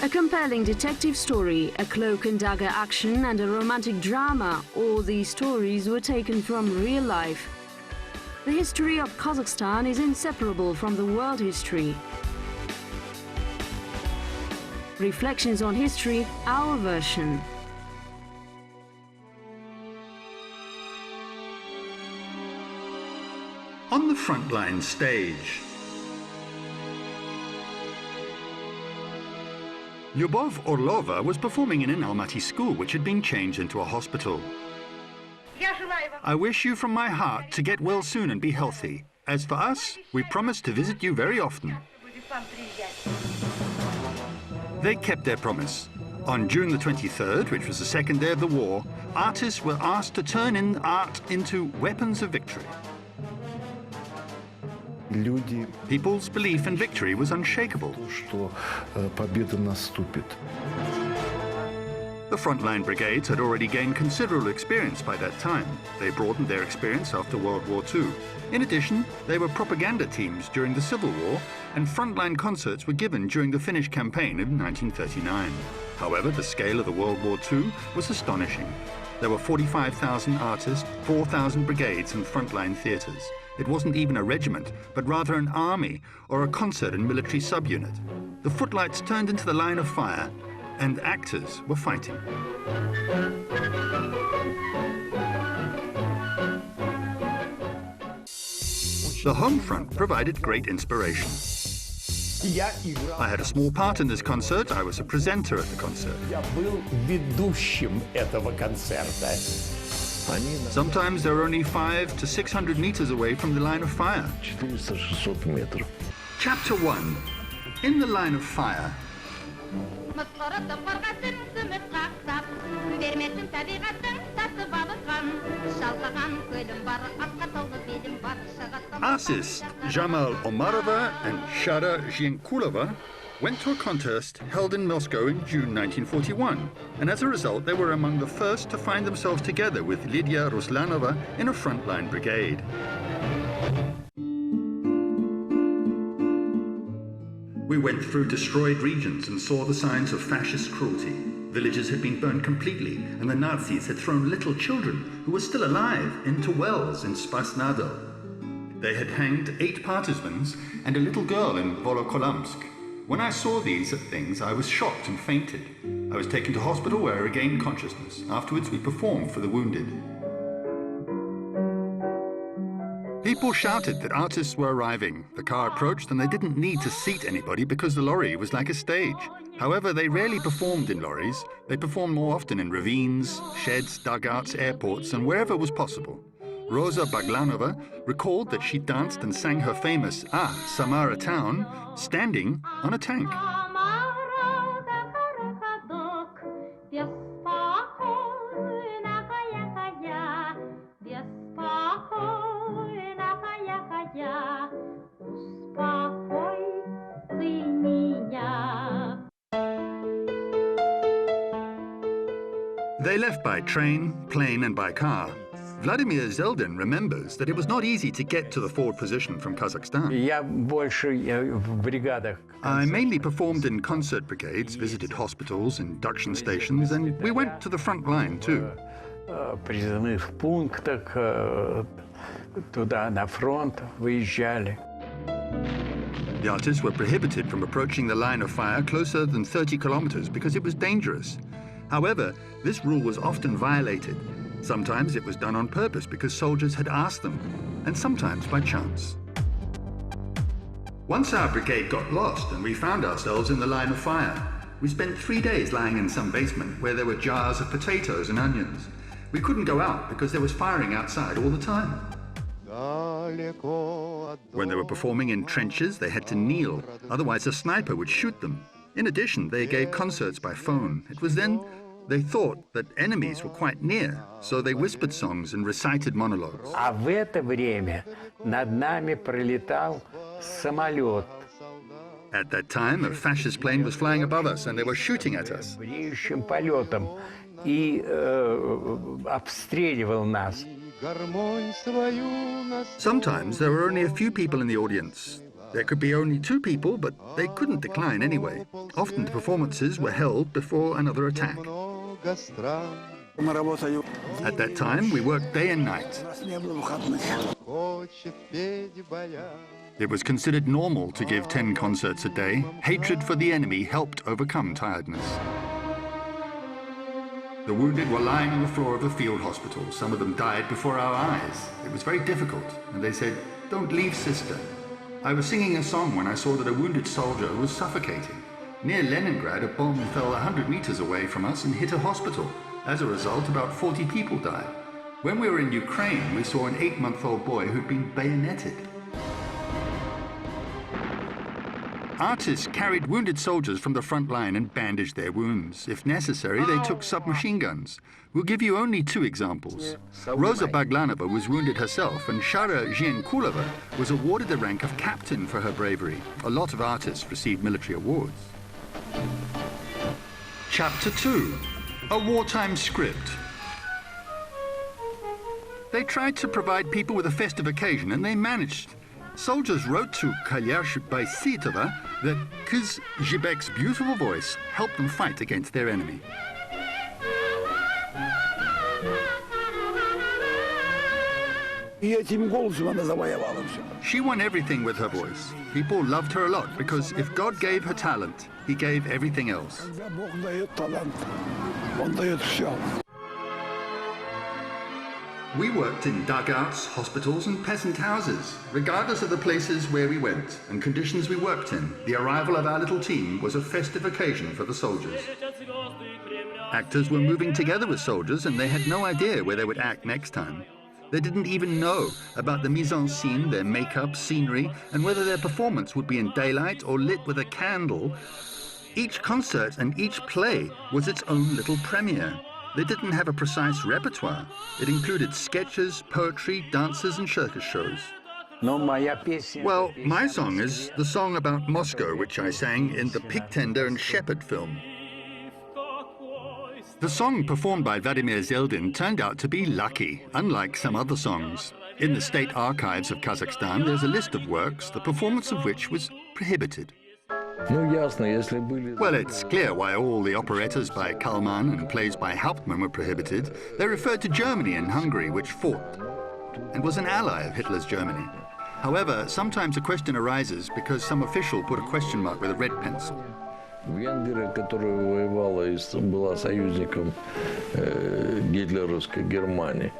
A compelling detective story, a cloak and dagger action, and a romantic drama, all these stories were taken from real life. The history of Kazakhstan is inseparable from the world history. Reflections on history, our version. On the frontline stage, Lyubov Orlova was performing in an Almaty school which had been changed into a hospital. I wish you from my heart to get well soon and be healthy. As for us, we promise to visit you very often. They kept their promise. On June the 23rd, which was the second day of the war, artists were asked to turn in art into weapons of victory. People's belief in victory was unshakable. The frontline brigades had already gained considerable experience by that time. They broadened their experience after World War II. In addition, they were propaganda teams during the Civil War, and frontline concerts were given during the Finnish campaign of 1939. However, the scale of the World War II was astonishing. There were 45,000 artists, 4,000 brigades and frontline theatres. It wasn't even a regiment, but rather an army or a concert and military subunit. The footlights turned into the line of fire, and actors were fighting. The home front provided great inspiration. I had a small part in this concert. I was a presenter at the concert. Sometimes they were only 500 to 600 meters away from the line of fire. Chapter 1. In the line of fire. Artists Jamal Omarova and Shara Zhenkulova went to a contest held in Moscow in June 1941, and as a result they were among the first to find themselves together with Lydia Ruslanova in a frontline brigade. We went through destroyed regions and saw the signs of fascist cruelty. Villages had been burned completely, and the Nazis had thrown little children who were still alive into wells in Spasnado. They had hanged 8 partisans and a little girl in Volokolamsk. When I saw these things, I was shocked and fainted. I was taken to hospital where I regained consciousness. Afterwards, we performed for the wounded. People shouted that artists were arriving. The car approached and they didn't need to seat anybody because the lorry was like a stage. However, they rarely performed in lorries. They performed more often in ravines, sheds, dugouts, airports, and wherever was possible. Rosa Baglanova recalled that she danced and sang her famous Ah, Samara Town standing on a tank. They left by train, plane, and by car. Vladimir Zeldin remembers that it was not easy to get to the forward position from Kazakhstan. I mainly performed in concert brigades, visited hospitals, induction stations, and we went to the front line too. The artists were prohibited from approaching the line of fire closer than 30 kilometers because it was dangerous. However, this rule was often violated. Sometimes it was done on purpose because soldiers had asked them, and sometimes by chance. Once our brigade got lost and we found ourselves in the line of fire. We spent 3 days lying in some basement where there were jars of potatoes and onions. We couldn't go out because there was firing outside all the time. When they were performing in trenches, they had to kneel, otherwise a sniper would shoot them. In addition, they gave concerts by phone. It was then they thought that enemies were quite near, so they whispered songs and recited monologues. В это время над нами пролетал самолет. At that time, a fascist plane was flying above us and they were shooting at us. Бреющим полетом и обстреливал нас. Sometimes there were only a few people in the audience. There could be only 2 people, but they couldn't decline anyway. Often the performances were held before another attack. At that time, we worked day and night. It was considered normal to give 10 concerts a day. Hatred for the enemy helped overcome tiredness. The wounded were lying on the floor of the field hospital. Some of them died before our eyes. It was very difficult, and they said, "Don't leave, sister." I was singing a song when I saw that a wounded soldier was suffocating. Near Leningrad, a bomb fell 100 meters away from us and hit a hospital. As a result, about 40 people died. When we were in Ukraine, we saw an 8-month-old boy who'd been bayoneted. Artists carried wounded soldiers from the front line and bandaged their wounds. If necessary, they took submachine guns. We'll give you only 2 examples. Rosa Baglanova was wounded herself, and Shara Zhenkulova was awarded the rank of captain for her bravery. A lot of artists received military awards. Chapter 2. A wartime script. They tried to provide people with a festive occasion, and they managed. Soldiers wrote to Kalyash Baisitova that Jibek's beautiful voice helped them fight against their enemy. She won everything with her voice. People loved her a lot because if God gave her talent, he gave everything else. We worked in dugouts, hospitals, and peasant houses. Regardless of the places where we went and conditions we worked in, the arrival of our little team was a festive occasion for the soldiers. Actors were moving together with soldiers, and they had no idea where they would act next time. They didn't even know about the mise en scene, their makeup, scenery, and whether their performance would be in daylight or lit with a candle. Each concert and each play was its own little premiere. They didn't have a precise repertoire. It included sketches, poetry, dances, and circus shows. Well, my song is the song about Moscow, which I sang in the Pig Tender and Shepherd film. The song performed by Vladimir Zeldin turned out to be lucky, unlike some other songs. In the state archives of Kazakhstan, there's a list of works, the performance of which was prohibited. Well, it's clear why all the operettas by Kalman and plays by Hauptmann were prohibited. They referred to Germany and Hungary, which fought and was an ally of Hitler's Germany. However, sometimes a question arises because some official put a question mark with a red pencil. Венгрия, которая воевала и была союзником гитлеровской Германии.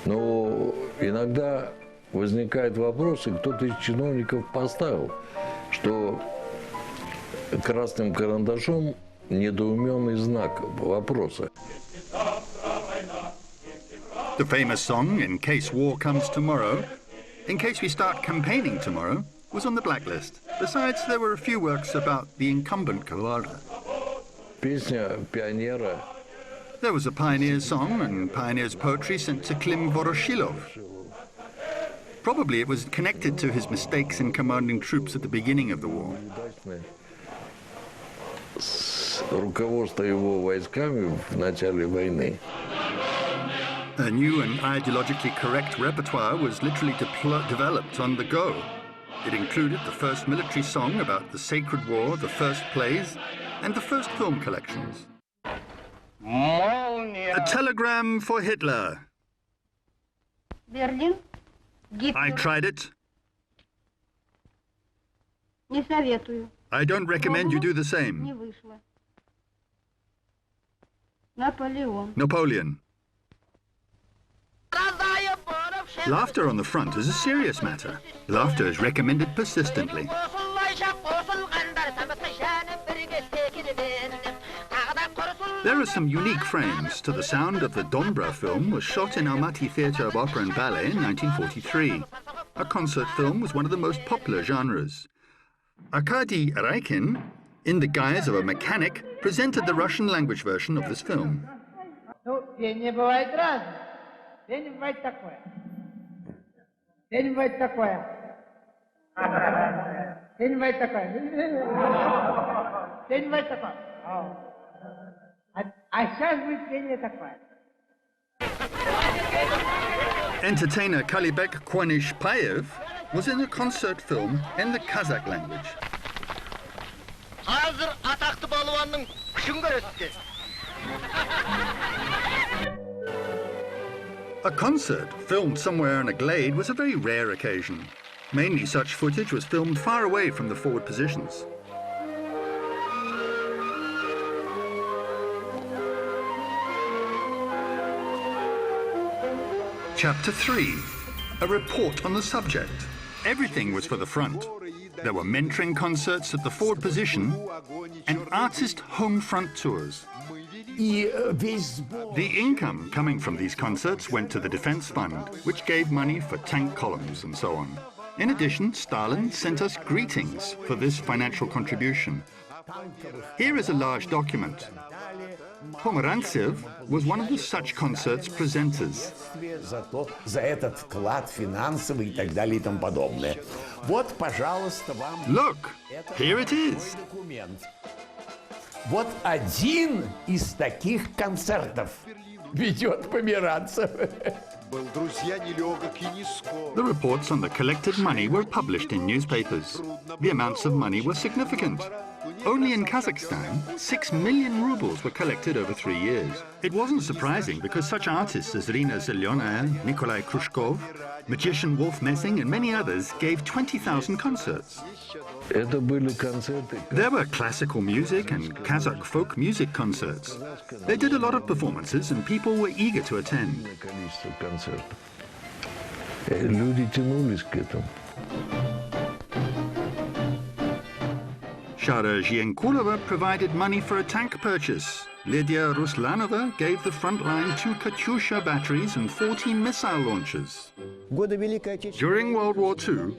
Но иногда возникает вопрос, и кто-то из чиновников поставил, что красным карандашом недоуменный знак вопроса. The famous song, "In Case War Comes Tomorrow," "In Case We Start Campaigning Tomorrow," was on the blacklist. Besides, there were a few works about the incumbent Kavarda. Песня пионера. There was a pioneer's song and pioneer's poetry sent to Klim Voroshilov. Probably it was connected to his mistakes in commanding troops at the beginning of the war. С руководства его войсками в начале войны. A new and ideologically correct repertoire was literally developed on the go. It included the first military song about the sacred war, the first plays, and the first film collections. A telegram for Hitler. Berlin. I tried it. Не советую. I don't recommend you do the same. Не вышло. Наполеон. Napoleon. Laughter on the front is a serious matter. Laughter is recommended persistently. There are some unique frames. To the sound of the Dombra film was shot in Almaty Theatre of Opera and Ballet in 1943. A concert film was one of the most popular genres. Arkady Raikin, in the guise of a mechanic, presented the Russian language version of this film. Entertainer Kalibek Kwanishpayev was in a concert film in the Kazakh language. Hazır ataklı balvanın kışın görürsün. A concert filmed somewhere in a glade was a very rare occasion. Mainly such footage was filmed far away from the forward positions. Chapter 3, a report on the subject. Everything was for the front. There were mentoring concerts at the forward position and artist home front tours. The income coming from these concerts went to the defense fund, which gave money for tank columns and so on. In addition, Stalin sent us greetings for this financial contribution. Here is a large document. Pomerantsev was one of the such concerts presenters. За этот вклад финансовый и так далее и тому подобное. Вот, пожалуйста, вам. Look, here it is. Вот один из таких концертов ведет Померанцев. The reports on the collected money were published in newspapers. The amounts of money were significant. Only in Kazakhstan, 6 million rubles were collected over 3 years. It wasn't surprising because such artists as Rina Zelyonaya, Nikolai Khrushchev, magician Wolf Messing and many others gave 20,000 concerts. There were classical music and Kazakh folk music concerts. They did a lot of performances and people were eager to attend. Shara Zhienkulova provided money for a tank purchase. Lydia Ruslanova gave the front line 2 Katyusha batteries and 14 missile launchers. During World War II,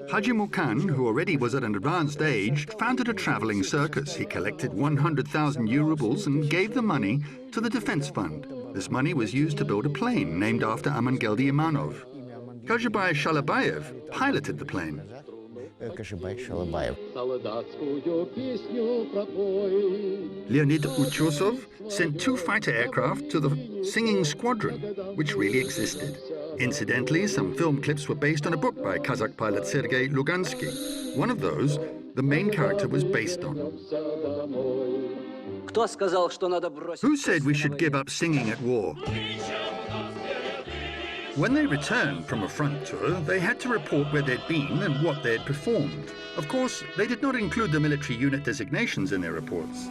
Haji Mukan, who already was at an advanced age, founded a traveling circus. He collected 100,000 rubles and gave the money to the defense fund. This money was used to build a plane named after Amangeldi Imanov. Karzhibay Shalabayev piloted the plane. Leonid Uchusov sent 2 fighter aircraft to the Singing Squadron, which really existed. Incidentally, some film clips were based on a book by Kazakh pilot Sergei Lugansky. One of those, the main character was based on. Who said we should give up singing at war? When they returned from a front tour, they had to report where they'd been and what they had performed. Of course, they did not include the military unit designations in their reports.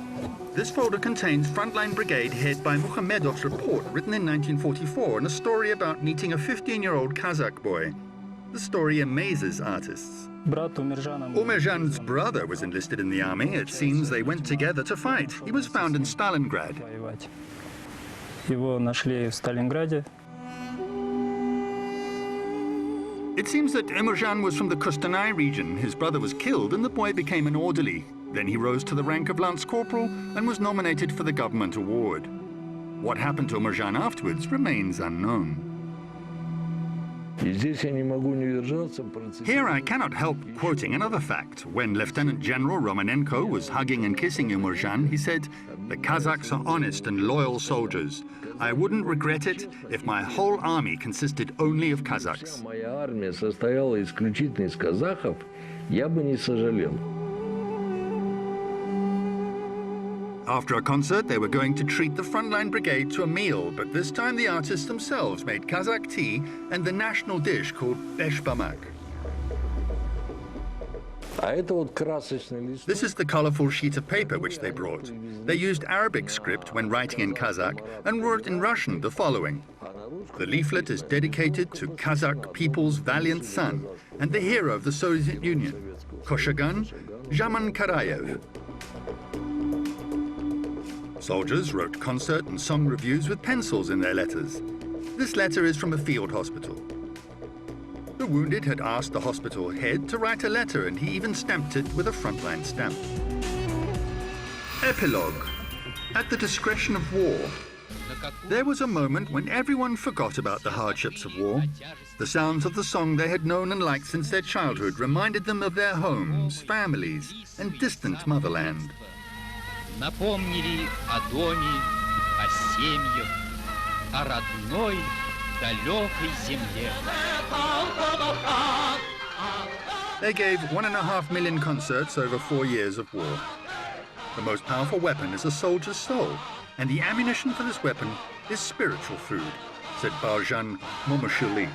This folder contains Frontline Brigade head by Muhamedov's report written in 1944 and a story about meeting a 15-year-old Kazakh boy. The story amazes artists. Umerjan's brother was enlisted in the army. It seems they went together to fight. He was found in Stalingrad. It seems that Umerjan was from the Kostanay region. His brother was killed and the boy became an orderly. Then he rose to the rank of Lance Corporal and was nominated for the government award. What happened to Umerjan afterwards remains unknown. Here I cannot help quoting another fact. When Lieutenant General Romanenko was hugging and kissing Umerjan, he said, "The Kazakhs are honest and loyal soldiers. I wouldn't regret it if my whole army consisted only of Kazakhs." After a concert, they were going to treat the Frontline Brigade to a meal, but this time the artists themselves made Kazakh tea and the national dish called beshbamak. This is the colorful sheet of paper which they brought. They used Arabic script when writing in Kazakh and wrote in Russian the following. The leaflet is dedicated to Kazakh people's valiant son and the hero of the Soviet Union, Koshagan Zaman Karayev. Soldiers wrote concert and song reviews with pencils in their letters. This letter is from a field hospital. The wounded had asked the hospital head to write a letter and he even stamped it with a frontline stamp. Epilogue. At the discretion of war. There was a moment when everyone forgot about the hardships of war. The sounds of the song they had known and liked since their childhood reminded them of their homes, families, and distant motherland. Напомнили о доме, о семьях, о родной, далекой земле. They gave 1.5 million concerts over 4 years of war. The most powerful weapon is a soldier's soul, and the ammunition for this weapon is spiritual food, said Baljan Momoshuli.